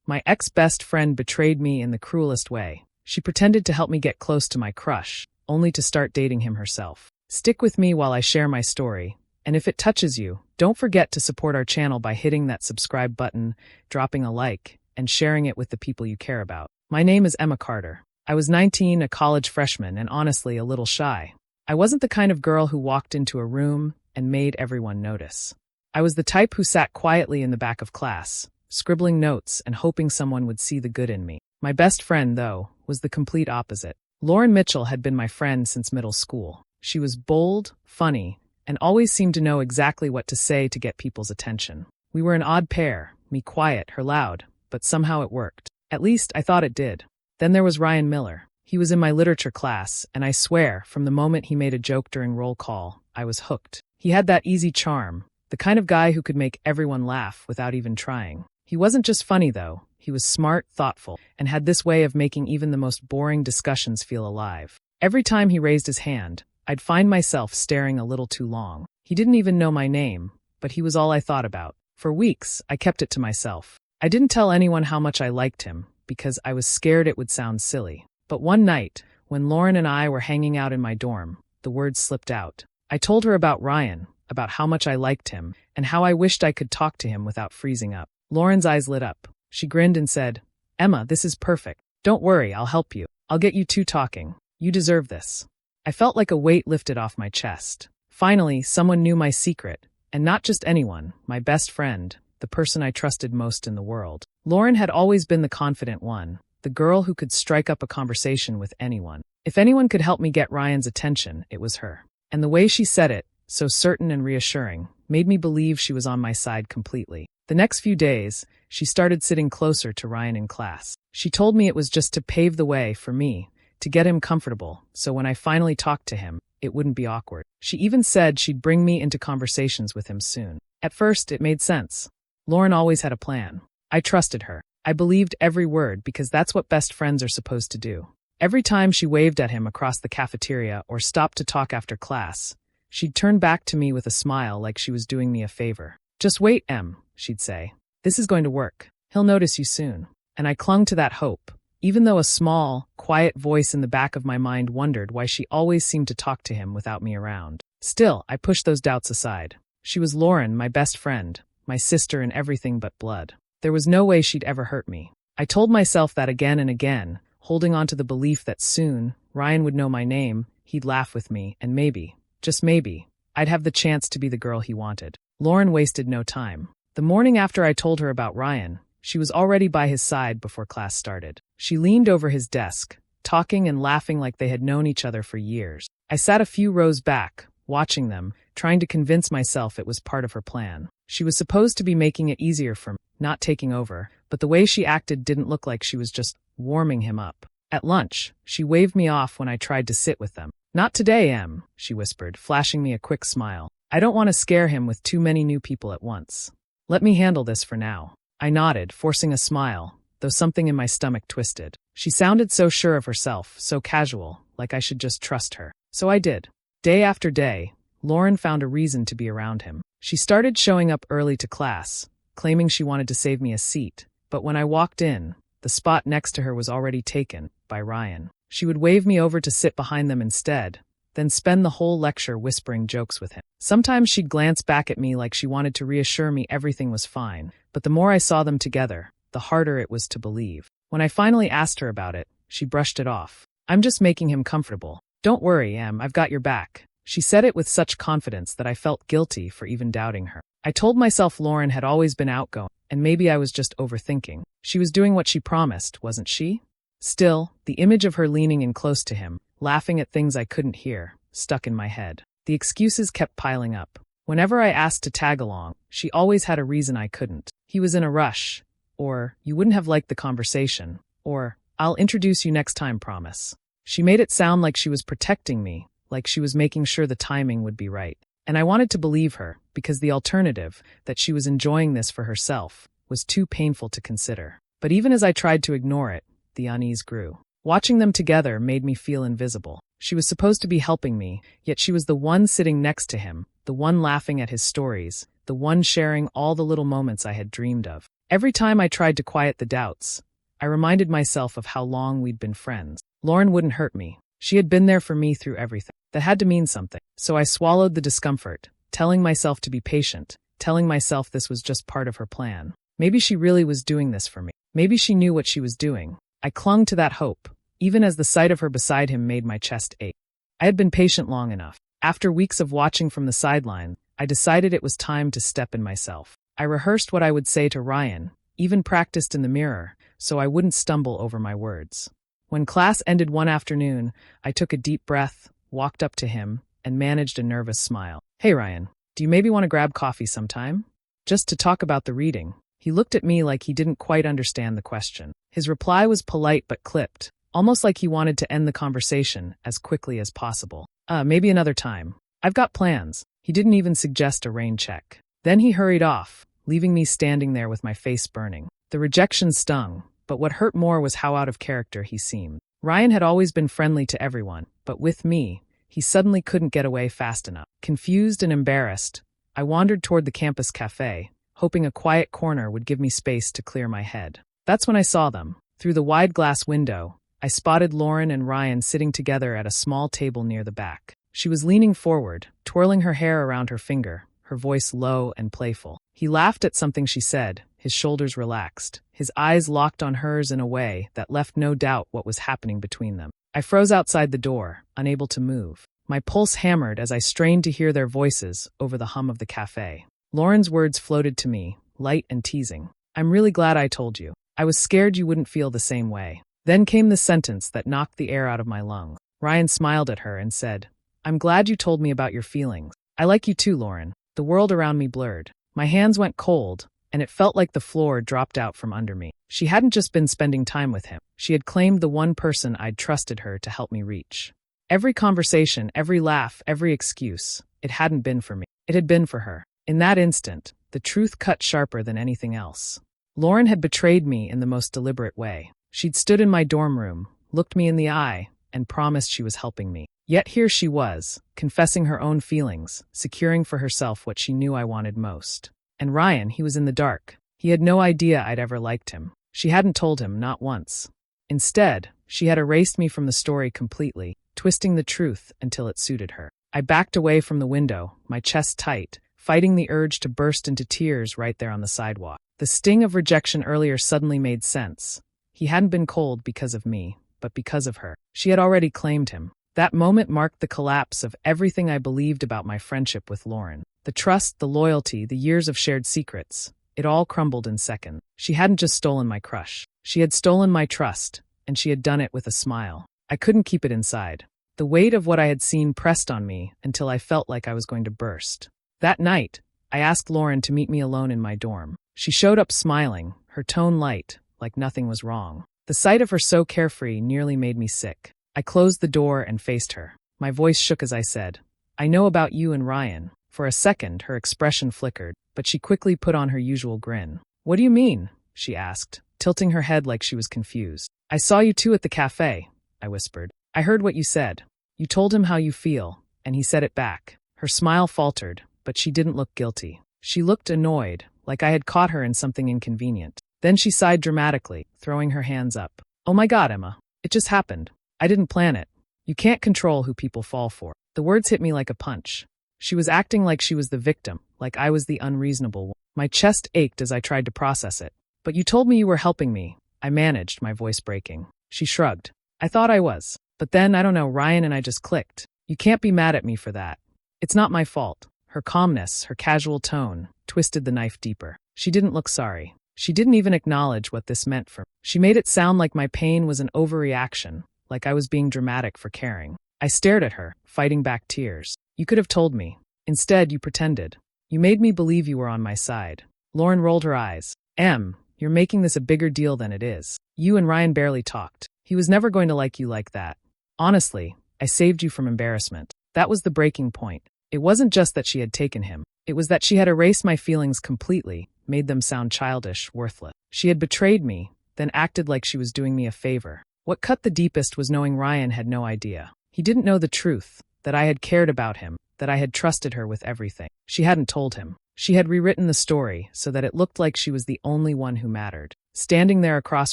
My ex-best friend betrayed me in the cruelest way. She pretended to help me get close to my crush, only to start dating him herself. Stick with me while I share my story, and if it touches you, don't forget to support our channel by hitting that subscribe button, dropping a like, and sharing it with the people you care about. My name is Emma Carter. I was 19, a college freshman, and honestly a little shy. I wasn't the kind of girl who walked into a room and made everyone notice. I was the type who sat quietly in the back of class, scribbling notes and hoping someone would see the good in me. My best friend, though, was the complete opposite. Lauren Mitchell had been my friend since middle school. She was bold, funny, and always seemed to know exactly what to say to get people's attention. We were an odd pair, me quiet, her loud, but somehow it worked. At least, I thought it did. Then there was Ryan Miller. He was in my literature class, and I swear, from the moment he made a joke during roll call, I was hooked. He had that easy charm, the kind of guy who could make everyone laugh without even trying. He wasn't just funny, though. He was smart, thoughtful, and had this way of making even the most boring discussions feel alive. Every time he raised his hand, I'd find myself staring a little too long. He didn't even know my name, but he was all I thought about. For weeks, I kept it to myself. I didn't tell anyone how much I liked him, because I was scared it would sound silly. But one night, when Lauren and I were hanging out in my dorm, the words slipped out. I told her about Ryan, about how much I liked him, and how I wished I could talk to him without freezing up. Lauren's eyes lit up. She grinned and said, "Emma, this is perfect. Don't worry, I'll help you. I'll get you two talking. You deserve this." I felt like a weight lifted off my chest. Finally, someone knew my secret, and not just anyone, my best friend, the person I trusted most in the world. Lauren had always been the confident one, the girl who could strike up a conversation with anyone. If anyone could help me get Ryan's attention, it was her. And the way she said it, so certain and reassuring, made me believe she was on my side completely. The next few days, she started sitting closer to Ryan in class. She told me it was just to pave the way for me, to get him comfortable, so when I finally talked to him, it wouldn't be awkward. She even said she'd bring me into conversations with him soon. At first, it made sense. Lauren always had a plan. I trusted her. I believed every word because that's what best friends are supposed to do. Every time she waved at him across the cafeteria or stopped to talk after class, she'd turn back to me with a smile like she was doing me a favor. "Just wait, Em," she'd say. "This is going to work. He'll notice you soon." And I clung to that hope, even though a small, quiet voice in the back of my mind wondered why she always seemed to talk to him without me around. Still, I pushed those doubts aside. She was Lauren, my best friend, my sister in everything but blood. There was no way she'd ever hurt me. I told myself that again and again, holding on to the belief that soon, Ryan would know my name, he'd laugh with me, and maybe, just maybe, I'd have the chance to be the girl he wanted. Lauren wasted no time. The morning after I told her about Ryan, she was already by his side before class started. She leaned over his desk, talking and laughing like they had known each other for years. I sat a few rows back, watching them, trying to convince myself it was part of her plan. She was supposed to be making it easier for me, not taking over, but the way she acted didn't look like she was just warming him up. At lunch, she waved me off when I tried to sit with them. "Not today, Em," she whispered, flashing me a quick smile. "I don't want to scare him with too many new people at once. Let me handle this for now." I nodded, forcing a smile, though something in my stomach twisted. She sounded so sure of herself, so casual, like I should just trust her. So I did. Day after day, Lauren found a reason to be around him. She started showing up early to class, claiming she wanted to save me a seat, but when I walked in, the spot next to her was already taken by Ryan. She would wave me over to sit behind them instead, then spend the whole lecture whispering jokes with him. Sometimes she'd glance back at me like she wanted to reassure me everything was fine, but the more I saw them together, the harder it was to believe. When I finally asked her about it, she brushed it off. "I'm just making him comfortable. Don't worry, Em, I've got your back." She said it with such confidence that I felt guilty for even doubting her. I told myself Lauren had always been outgoing, and maybe I was just overthinking. She was doing what she promised, wasn't she? Still, the image of her leaning in close to him, laughing at things I couldn't hear, stuck in my head. The excuses kept piling up. Whenever I asked to tag along, she always had a reason I couldn't. "He was in a rush," or "You wouldn't have liked the conversation," or "I'll introduce you next time, promise." She made it sound like she was protecting me, like she was making sure the timing would be right. And I wanted to believe her, because the alternative, that she was enjoying this for herself, was too painful to consider. But even as I tried to ignore it, the unease grew. Watching them together made me feel invisible. She was supposed to be helping me, yet she was the one sitting next to him, the one laughing at his stories, the one sharing all the little moments I had dreamed of. Every time I tried to quiet the doubts, I reminded myself of how long we'd been friends. Lauren wouldn't hurt me. She had been there for me through everything. That had to mean something. So I swallowed the discomfort, telling myself to be patient, telling myself this was just part of her plan. Maybe she really was doing this for me. Maybe she knew what she was doing. I clung to that hope, even as the sight of her beside him made my chest ache. I had been patient long enough. After weeks of watching from the sideline, I decided it was time to step in myself. I rehearsed what I would say to Ryan, even practiced in the mirror, so I wouldn't stumble over my words. When class ended one afternoon, I took a deep breath, walked up to him, and managed a nervous smile. "Hey Ryan, do you maybe want to grab coffee sometime? Just to talk about the reading." He looked at me like he didn't quite understand the question. His reply was polite but clipped, almost like he wanted to end the conversation as quickly as possible. Maybe another time. I've got plans." He didn't even suggest a rain check. Then he hurried off, leaving me standing there with my face burning. The rejection stung, but what hurt more was how out of character he seemed. Ryan had always been friendly to everyone, but with me, he suddenly couldn't get away fast enough. Confused and embarrassed, I wandered toward the campus cafe, hoping a quiet corner would give me space to clear my head. That's when I saw them. Through the wide glass window, I spotted Lauren and Ryan sitting together at a small table near the back. She was leaning forward, twirling her hair around her finger, her voice low and playful. He laughed at something she said, his shoulders relaxed, his eyes locked on hers in a way that left no doubt what was happening between them. I froze outside the door, unable to move. My pulse hammered as I strained to hear their voices over the hum of the cafe. Lauren's words floated to me, light and teasing. "I'm really glad I told you. I was scared you wouldn't feel the same way." Then came the sentence that knocked the air out of my lungs. Ryan smiled at her and said, "I'm glad you told me about your feelings. I like you too, Lauren." The world around me blurred. My hands went cold, and it felt like the floor dropped out from under me. She hadn't just been spending time with him. She had claimed the one person I'd trusted her to help me reach. Every conversation, every laugh, every excuse, it hadn't been for me. It had been for her. In that instant, the truth cut sharper than anything else. Lauren had betrayed me in the most deliberate way. She'd stood in my dorm room, looked me in the eye, and promised she was helping me. Yet here she was, confessing her own feelings, securing for herself what she knew I wanted most. And Ryan, he was in the dark. He had no idea I'd ever liked him. She hadn't told him, not once. Instead, she had erased me from the story completely, twisting the truth until it suited her. I backed away from the window, my chest tight, fighting the urge to burst into tears right there on the sidewalk. The sting of rejection earlier suddenly made sense. He hadn't been cold because of me, but because of her. She had already claimed him. That moment marked the collapse of everything I believed about my friendship with Lauren. The trust, the loyalty, the years of shared secrets. It all crumbled in seconds. She hadn't just stolen my crush. She had stolen my trust, and she had done it with a smile. I couldn't keep it inside. The weight of what I had seen pressed on me until I felt like I was going to burst. That night, I asked Lauren to meet me alone in my dorm. She showed up smiling, her tone light, like nothing was wrong. The sight of her so carefree nearly made me sick. I closed the door and faced her. My voice shook as I said, "I know about you and Ryan." For a second, her expression flickered, but she quickly put on her usual grin. "What do you mean?" she asked, tilting her head like she was confused. "I saw you two at the cafe," I whispered. "I heard what you said. You told him how you feel, and he said it back." Her smile faltered, but she didn't look guilty. She looked annoyed, like I had caught her in something inconvenient. Then she sighed dramatically, throwing her hands up. "Oh my God, Emma. It just happened. I didn't plan it. You can't control who people fall for." The words hit me like a punch. She was acting like she was the victim, like I was the unreasonable one. My chest ached as I tried to process it. "But you told me you were helping me," I managed, my voice breaking. She shrugged. "I thought I was. But then, I don't know, Ryan and I just clicked. You can't be mad at me for that. It's not my fault." Her calmness, her casual tone, twisted the knife deeper. She didn't look sorry. She didn't even acknowledge what this meant for me. She made it sound like my pain was an overreaction, like I was being dramatic for caring. I stared at her, fighting back tears. "You could have told me. Instead, you pretended. You made me believe you were on my side." Lauren rolled her eyes. "Em, you're making this a bigger deal than it is. You and Ryan barely talked. He was never going to like you like that. Honestly, I saved you from embarrassment." That was the breaking point. It wasn't just that she had taken him. It was that she had erased my feelings completely, made them sound childish, worthless. She had betrayed me, then acted like she was doing me a favor. What cut the deepest was knowing Ryan had no idea. He didn't know the truth, that I had cared about him, that I had trusted her with everything. She hadn't told him. She had rewritten the story so that it looked like she was the only one who mattered. Standing there across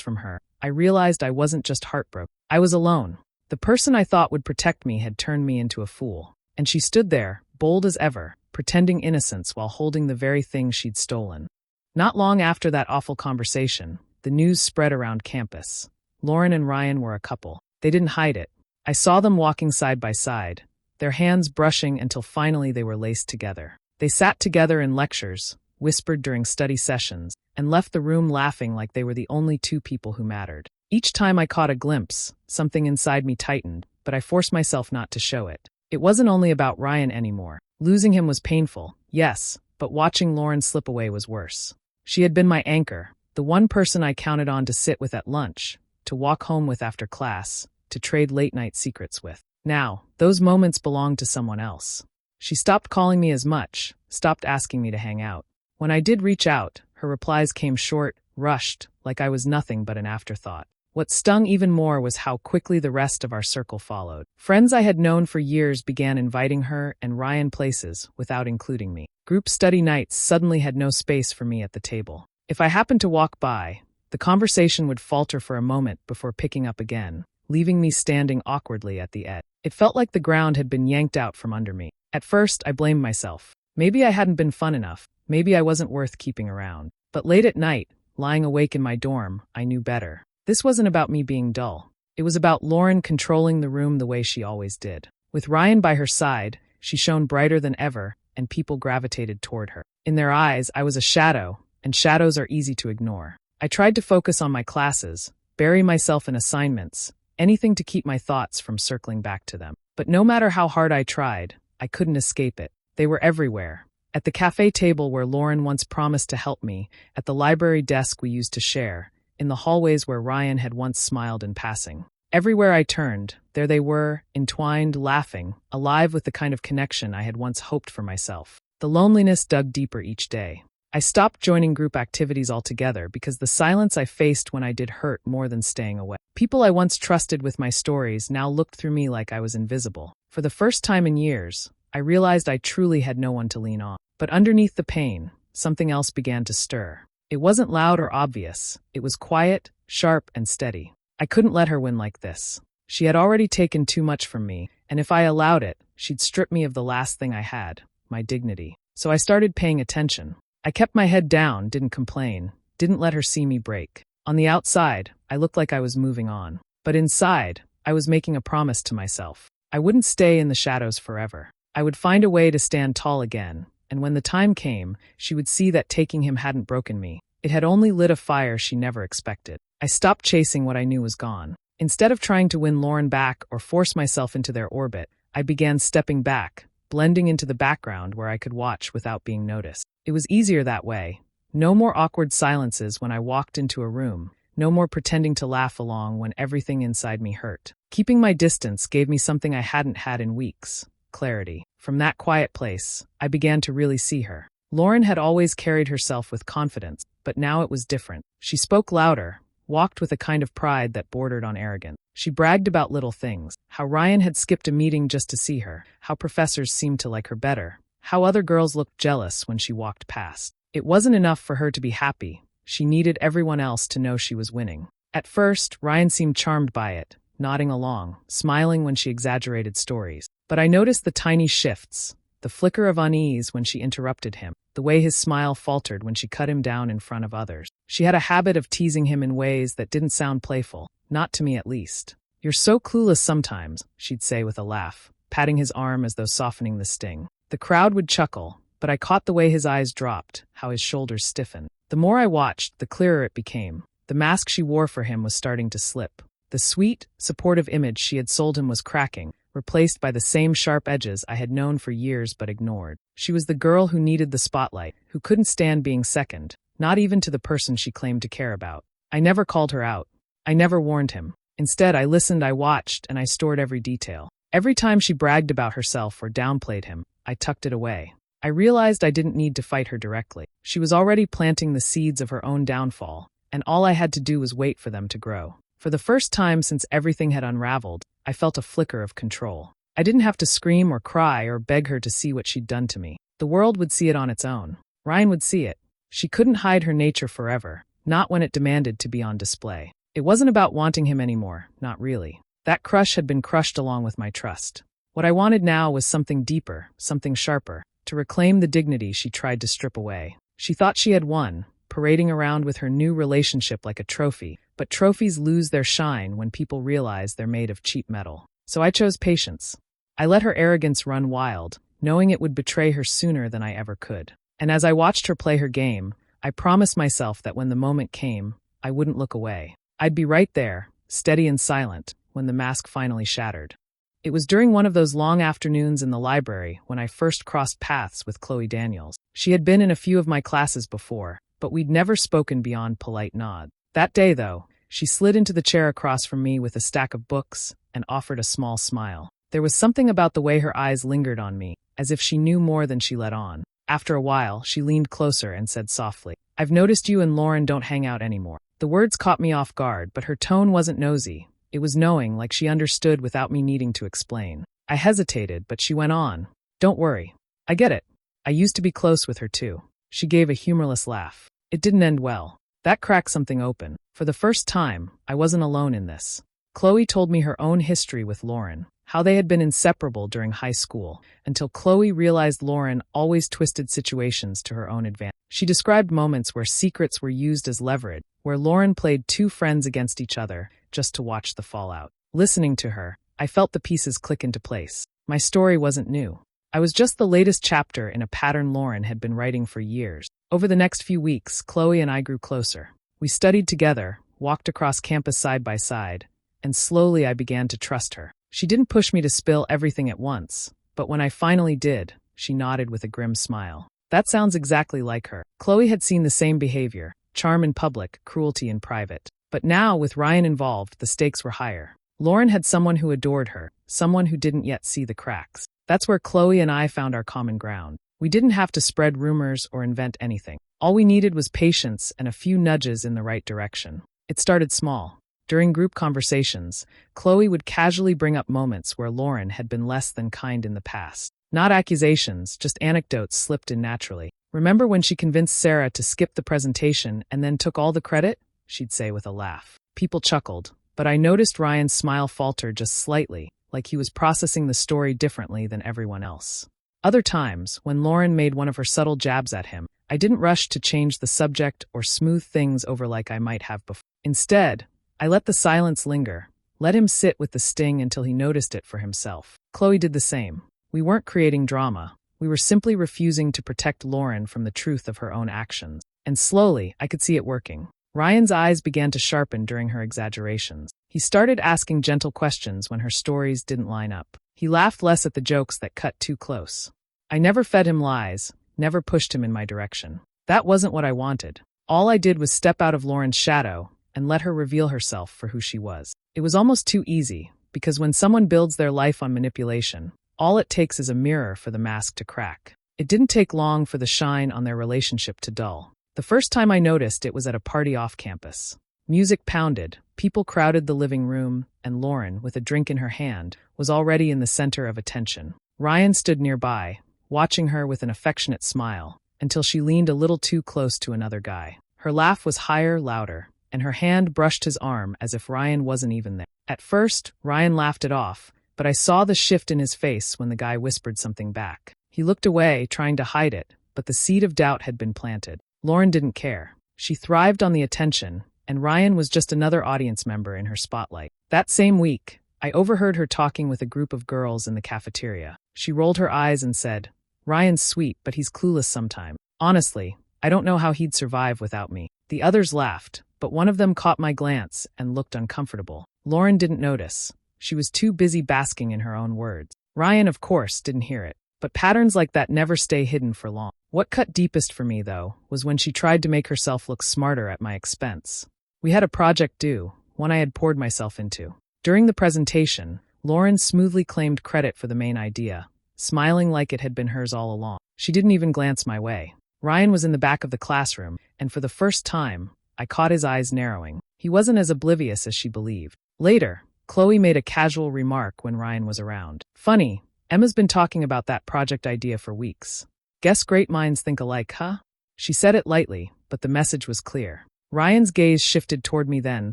from her, I realized I wasn't just heartbroken. I was alone. The person I thought would protect me had turned me into a fool. And she stood there, bold as ever, pretending innocence while holding the very thing she'd stolen. Not long after that awful conversation, the news spread around campus. Lauren and Ryan were a couple. They didn't hide it. I saw them walking side by side, their hands brushing until finally they were laced together. They sat together in lectures, whispered during study sessions, and left the room laughing like they were the only two people who mattered. Each time I caught a glimpse, something inside me tightened, but I forced myself not to show it. It wasn't only about Ryan anymore. Losing him was painful, yes, but watching Lauren slip away was worse. She had been my anchor, the one person I counted on to sit with at lunch, to walk home with after class, to trade late-night secrets with. Now, those moments belonged to someone else. She stopped calling me as much, stopped asking me to hang out. When I did reach out, her replies came short, rushed, like I was nothing but an afterthought. What stung even more was how quickly the rest of our circle followed. Friends I had known for years began inviting her and Ryan places without including me. Group study nights suddenly had no space for me at the table. If I happened to walk by, the conversation would falter for a moment before picking up again, leaving me standing awkwardly at the edge. It felt like the ground had been yanked out from under me. At first, I blamed myself. Maybe I hadn't been fun enough. Maybe I wasn't worth keeping around. But late at night, lying awake in my dorm, I knew better. This wasn't about me being dull. It was about Lauren controlling the room the way she always did. With Ryan by her side, she shone brighter than ever, and people gravitated toward her. In their eyes, I was a shadow, and shadows are easy to ignore. I tried to focus on my classes, bury myself in assignments, anything to keep my thoughts from circling back to them. But no matter how hard I tried, I couldn't escape it. They were everywhere. At the cafe table where Lauren once promised to help me, at the library desk we used to share, in the hallways where Ryan had once smiled in passing. Everywhere I turned, there they were, entwined, laughing, alive with the kind of connection I had once hoped for myself. The loneliness dug deeper each day. I stopped joining group activities altogether because the silence I faced when I did hurt more than staying away. People I once trusted with my stories now looked through me like I was invisible. For the first time in years, I realized I truly had no one to lean on. But underneath the pain, something else began to stir. It wasn't loud or obvious. It was quiet, sharp, and steady. I couldn't let her win like this. She had already taken too much from me, and if I allowed it, she'd strip me of the last thing I had, my dignity. So I started paying attention. I kept my head down, didn't complain, didn't let her see me break. On the outside, I looked like I was moving on. But inside, I was making a promise to myself. I wouldn't stay in the shadows forever. I would find a way to stand tall again. And when the time came, she would see that taking him hadn't broken me. It had only lit a fire she never expected. I stopped chasing what I knew was gone. Instead of trying to win Lauren back or force myself into their orbit, I began stepping back, blending into the background where I could watch without being noticed. It was easier that way. No more awkward silences when I walked into a room. No more pretending to laugh along when everything inside me hurt. Keeping my distance gave me something I hadn't had in weeks. Clarity. From that quiet place, I began to really see her. Lauren had always carried herself with confidence, but now it was different. She spoke louder, walked with a kind of pride that bordered on arrogance. She bragged about little things, how Ryan had skipped a meeting just to see her, how professors seemed to like her better, how other girls looked jealous when she walked past. It wasn't enough for her to be happy. She needed everyone else to know she was winning. At first, Ryan seemed charmed by it, nodding along, smiling when she exaggerated stories. But I noticed the tiny shifts, the flicker of unease when she interrupted him, the way his smile faltered when she cut him down in front of others. She had a habit of teasing him in ways that didn't sound playful, not to me at least. "You're so clueless sometimes," she'd say with a laugh, patting his arm as though softening the sting. The crowd would chuckle, but I caught the way his eyes dropped, how his shoulders stiffened. The more I watched, the clearer it became. The mask she wore for him was starting to slip. The sweet, supportive image she had sold him was cracking, replaced by the same sharp edges I had known for years but ignored. She was the girl who needed the spotlight, who couldn't stand being second, not even to the person she claimed to care about. I never called her out. I never warned him. Instead, I listened, I watched, and I stored every detail. Every time she bragged about herself or downplayed him, I tucked it away. I realized I didn't need to fight her directly. She was already planting the seeds of her own downfall, and all I had to do was wait for them to grow. For the first time since everything had unraveled, I felt a flicker of control. I didn't have to scream or cry or beg her to see what she'd done to me. The world would see it on its own. Ryan would see it. She couldn't hide her nature forever, not when it demanded to be on display. It wasn't about wanting him anymore, not really. That crush had been crushed along with my trust. What I wanted now was something deeper, something sharper, to reclaim the dignity she tried to strip away. She thought she had won, parading around with her new relationship like a trophy, but trophies lose their shine when people realize they're made of cheap metal. So I chose patience. I let her arrogance run wild, knowing it would betray her sooner than I ever could. And as I watched her play her game, I promised myself that when the moment came, I wouldn't look away. I'd be right there, steady and silent, when the mask finally shattered. It was during one of those long afternoons in the library when I first crossed paths with Chloe Daniels. She had been in a few of my classes before, but we'd never spoken beyond polite nods. That day, though, she slid into the chair across from me with a stack of books and offered a small smile. There was something about the way her eyes lingered on me, as if she knew more than she let on. After a while, she leaned closer and said softly, "I've noticed you and Lauren don't hang out anymore." The words caught me off guard, but her tone wasn't nosy. It was knowing, like she understood without me needing to explain. I hesitated, but she went on. "Don't worry. I get it. I used to be close with her too." She gave a humorless laugh. It didn't end well. That cracked something open. For the first time, I wasn't alone in this. Chloe told me her own history with Lauren, how they had been inseparable during high school, until Chloe realized Lauren always twisted situations to her own advantage. She described moments where secrets were used as leverage, where Lauren played two friends against each other just to watch the fallout. Listening to her, I felt the pieces click into place. My story wasn't new. I was just the latest chapter in a pattern Lauren had been writing for years. Over the next few weeks, Chloe and I grew closer. We studied together, walked across campus side by side, and slowly I began to trust her. She didn't push me to spill everything at once, but when I finally did, she nodded with a grim smile. That sounds exactly like her. Chloe had seen the same behavior, charm in public, cruelty in private. But now, with Ryan involved, the stakes were higher. Lauren had someone who adored her, someone who didn't yet see the cracks. That's where Chloe and I found our common ground. We didn't have to spread rumors or invent anything. All we needed was patience and a few nudges in the right direction. It started small. During group conversations, Chloe would casually bring up moments where Lauren had been less than kind in the past. Not accusations, just anecdotes slipped in naturally. "Remember when she convinced Sarah to skip the presentation and then took all the credit?" she'd say with a laugh. People chuckled, but I noticed Ryan's smile falter just slightly, like he was processing the story differently than everyone else. Other times, when Lauren made one of her subtle jabs at him, I didn't rush to change the subject or smooth things over like I might have before. Instead, I let the silence linger, let him sit with the sting until he noticed it for himself. Chloe did the same. We weren't creating drama. We were simply refusing to protect Lauren from the truth of her own actions. And slowly, I could see it working. Ryan's eyes began to sharpen during her exaggerations. He started asking gentle questions when her stories didn't line up. He laughed less at the jokes that cut too close. I never fed him lies, never pushed him in my direction. That wasn't what I wanted. All I did was step out of Lauren's shadow and let her reveal herself for who she was. It was almost too easy, because when someone builds their life on manipulation, all it takes is a mirror for the mask to crack. It didn't take long for the shine on their relationship to dull. The first time I noticed it was at a party off campus. Music pounded, people crowded the living room, and Lauren, with a drink in her hand, was already in the center of attention. Ryan stood nearby, watching her with an affectionate smile, until she leaned a little too close to another guy. Her laugh was higher, louder, and her hand brushed his arm as if Ryan wasn't even there. At first, Ryan laughed it off, but I saw the shift in his face when the guy whispered something back. He looked away, trying to hide it, but the seed of doubt had been planted. Lauren didn't care. She thrived on the attention, and Ryan was just another audience member in her spotlight. That same week, I overheard her talking with a group of girls in the cafeteria. She rolled her eyes and said, "Ryan's sweet, but he's clueless sometimes. Honestly, I don't know how he'd survive without me." The others laughed, but one of them caught my glance and looked uncomfortable. Lauren didn't notice. She was too busy basking in her own words. Ryan, of course, didn't hear it. But patterns like that never stay hidden for long. What cut deepest for me, though, was when she tried to make herself look smarter at my expense. We had a project due, one I had poured myself into. During the presentation, Lauren smoothly claimed credit for the main idea, smiling like it had been hers all along. She didn't even glance my way. Ryan was in the back of the classroom, and for the first time, I caught his eyes narrowing. He wasn't as oblivious as she believed. Later, Chloe made a casual remark when Ryan was around. "Funny, Emma's been talking about that project idea for weeks. Guess great minds think alike, huh?" She said it lightly, but the message was clear. Ryan's gaze shifted toward me then,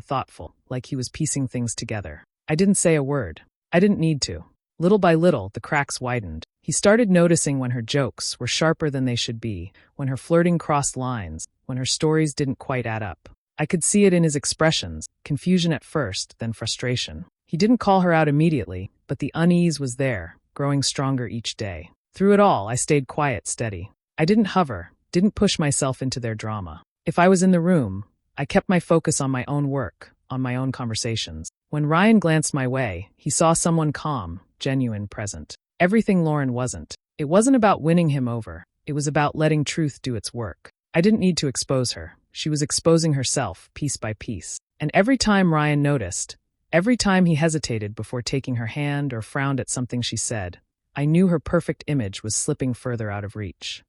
thoughtful, like he was piecing things together. I didn't say a word. I didn't need to. Little by little, the cracks widened. He started noticing when her jokes were sharper than they should be, when her flirting crossed lines, when her stories didn't quite add up. I could see it in his expressions, confusion at first, then frustration. He didn't call her out immediately, but the unease was there, growing stronger each day. Through it all, I stayed quiet, steady. I didn't hover, didn't push myself into their drama. If I was in the room, I kept my focus on my own work, on my own conversations. When Ryan glanced my way, he saw someone calm, genuine, present. Everything Lauren wasn't. It wasn't about winning him over. It was about letting truth do its work. I didn't need to expose her. She was exposing herself, piece by piece. And every time Ryan noticed, every time he hesitated before taking her hand or frowned at something she said, I knew her perfect image was slipping further out of reach.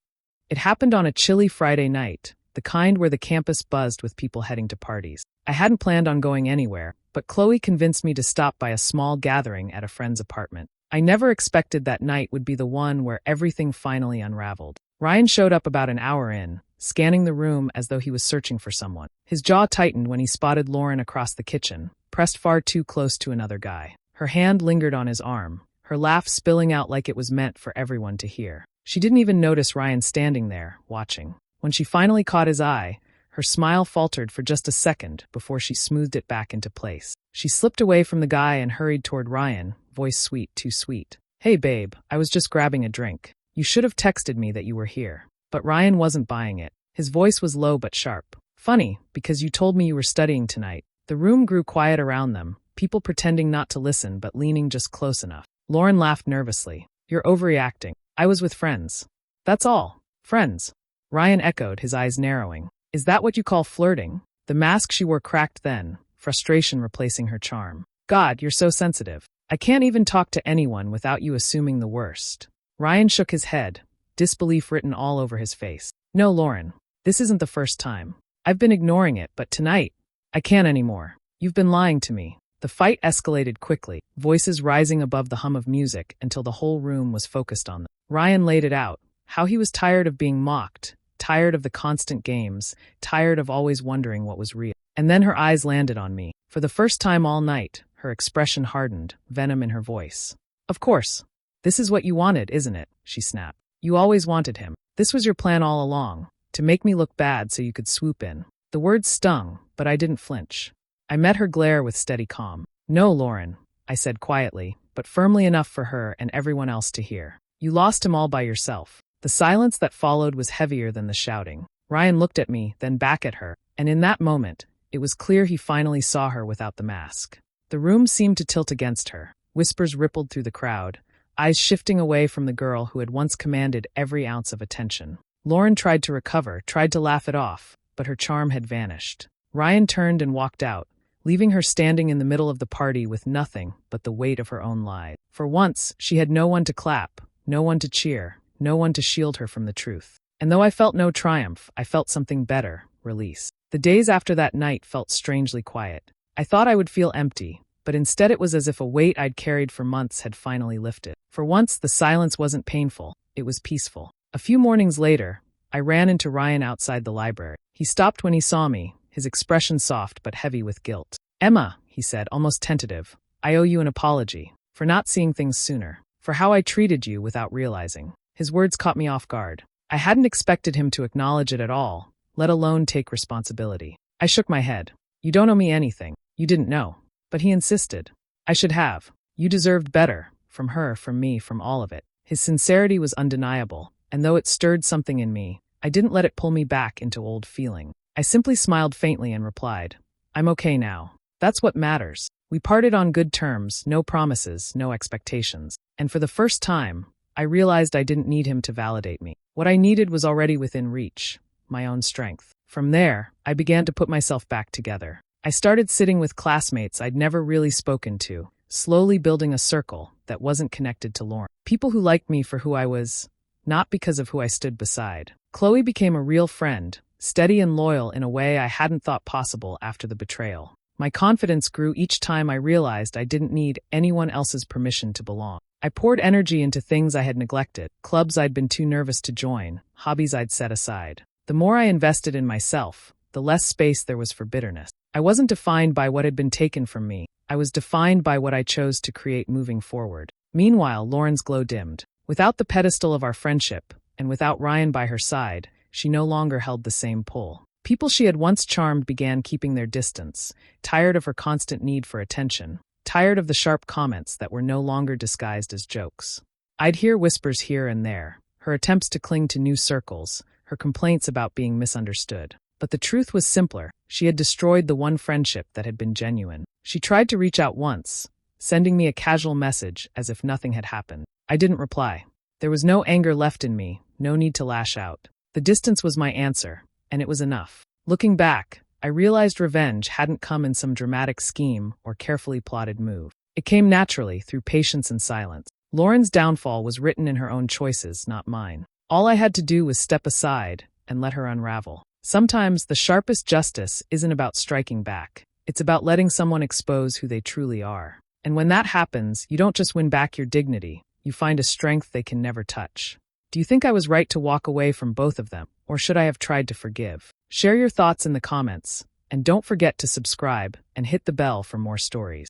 It happened on a chilly Friday night, the kind where the campus buzzed with people heading to parties. I hadn't planned on going anywhere, but Chloe convinced me to stop by a small gathering at a friend's apartment. I never expected that night would be the one where everything finally unraveled. Ryan showed up about an hour in, scanning the room as though he was searching for someone. His jaw tightened when he spotted Lauren across the kitchen, pressed far too close to another guy. Her hand lingered on his arm, her laugh spilling out like it was meant for everyone to hear. She didn't even notice Ryan standing there, watching. When she finally caught his eye, her smile faltered for just a second before she smoothed it back into place. She slipped away from the guy and hurried toward Ryan, voice sweet, too sweet. "Hey babe, I was just grabbing a drink. You should have texted me that you were here." But Ryan wasn't buying it. His voice was low but sharp. "Funny, because you told me you were studying tonight." The room grew quiet around them, people pretending not to listen but leaning just close enough. Lauren laughed nervously. "You're overreacting. I was with friends." "That's all. Friends." Ryan echoed, his eyes narrowing. "Is that what you call flirting?" The mask she wore cracked then, frustration replacing her charm. "God, you're so sensitive. I can't even talk to anyone without you assuming the worst." Ryan shook his head, disbelief written all over his face. "No, Lauren. This isn't the first time. I've been ignoring it, but tonight, I can't anymore. You've been lying to me." The fight escalated quickly, voices rising above the hum of music until the whole room was focused on them. Ryan laid it out, how he was tired of being mocked, tired of the constant games, tired of always wondering what was real. And then her eyes landed on me. For the first time all night, her expression hardened, venom in her voice. "Of course. This is what you wanted, isn't it?" she snapped. "You always wanted him. This was your plan all along, to make me look bad so you could swoop in." The words stung, but I didn't flinch. I met her glare with steady calm. "No, Lauren," I said quietly, but firmly enough for her and everyone else to hear. "You lost him all by yourself." The silence that followed was heavier than the shouting. Ryan looked at me, then back at her, and in that moment, it was clear he finally saw her without the mask. The room seemed to tilt against her. Whispers rippled through the crowd, eyes shifting away from the girl who had once commanded every ounce of attention. Lauren tried to recover, tried to laugh it off, but her charm had vanished. Ryan turned and walked out, leaving her standing in the middle of the party with nothing but the weight of her own lies. For once, she had no one to clap, no one to cheer, no one to shield her from the truth. And though I felt no triumph, I felt something better, release. The days after that night felt strangely quiet. I thought I would feel empty, but instead it was as if a weight I'd carried for months had finally lifted. For once, the silence wasn't painful, it was peaceful. A few mornings later, I ran into Ryan outside the library. He stopped when he saw me, his expression soft but heavy with guilt. "Emma," he said, almost tentative, "I owe you an apology for not seeing things sooner, for how I treated you without realizing." His words caught me off guard. I hadn't expected him to acknowledge it at all, let alone take responsibility. I shook my head. "You don't owe me anything. You didn't know." But he insisted. "I should have. You deserved better. From her, from me, from all of it." His sincerity was undeniable, and though it stirred something in me, I didn't let it pull me back into old feeling. I simply smiled faintly and replied, "I'm okay now. That's what matters." We parted on good terms, no promises, no expectations. And for the first time, I realized I didn't need him to validate me. What I needed was already within reach, my own strength. From there, I began to put myself back together. I started sitting with classmates I'd never really spoken to, slowly building a circle that wasn't connected to Lauren. People who liked me for who I was, not because of who I stood beside. Chloe became a real friend, steady and loyal in a way I hadn't thought possible after the betrayal. My confidence grew each time I realized I didn't need anyone else's permission to belong. I poured energy into things I had neglected, clubs I'd been too nervous to join, hobbies I'd set aside. The more I invested in myself, the less space there was for bitterness. I wasn't defined by what had been taken from me. I was defined by what I chose to create moving forward. Meanwhile, Lauren's glow dimmed. Without the pedestal of our friendship, and without Ryan by her side, she no longer held the same pull. People she had once charmed began keeping their distance, tired of her constant need for attention, tired of the sharp comments that were no longer disguised as jokes. I'd hear whispers here and there, her attempts to cling to new circles, her complaints about being misunderstood. But the truth was simpler. She had destroyed the one friendship that had been genuine. She tried to reach out once, sending me a casual message as if nothing had happened. I didn't reply. There was no anger left in me, no need to lash out. The distance was my answer, and it was enough. Looking back, I realized revenge hadn't come in some dramatic scheme or carefully plotted move. It came naturally through patience and silence. Lauren's downfall was written in her own choices, not mine. All I had to do was step aside and let her unravel. Sometimes the sharpest justice isn't about striking back. It's about letting someone expose who they truly are. And when that happens, you don't just win back your dignity, you find a strength they can never touch. Do you think I was right to walk away from both of them, or should I have tried to forgive? Share your thoughts in the comments, and don't forget to subscribe and hit the bell for more stories.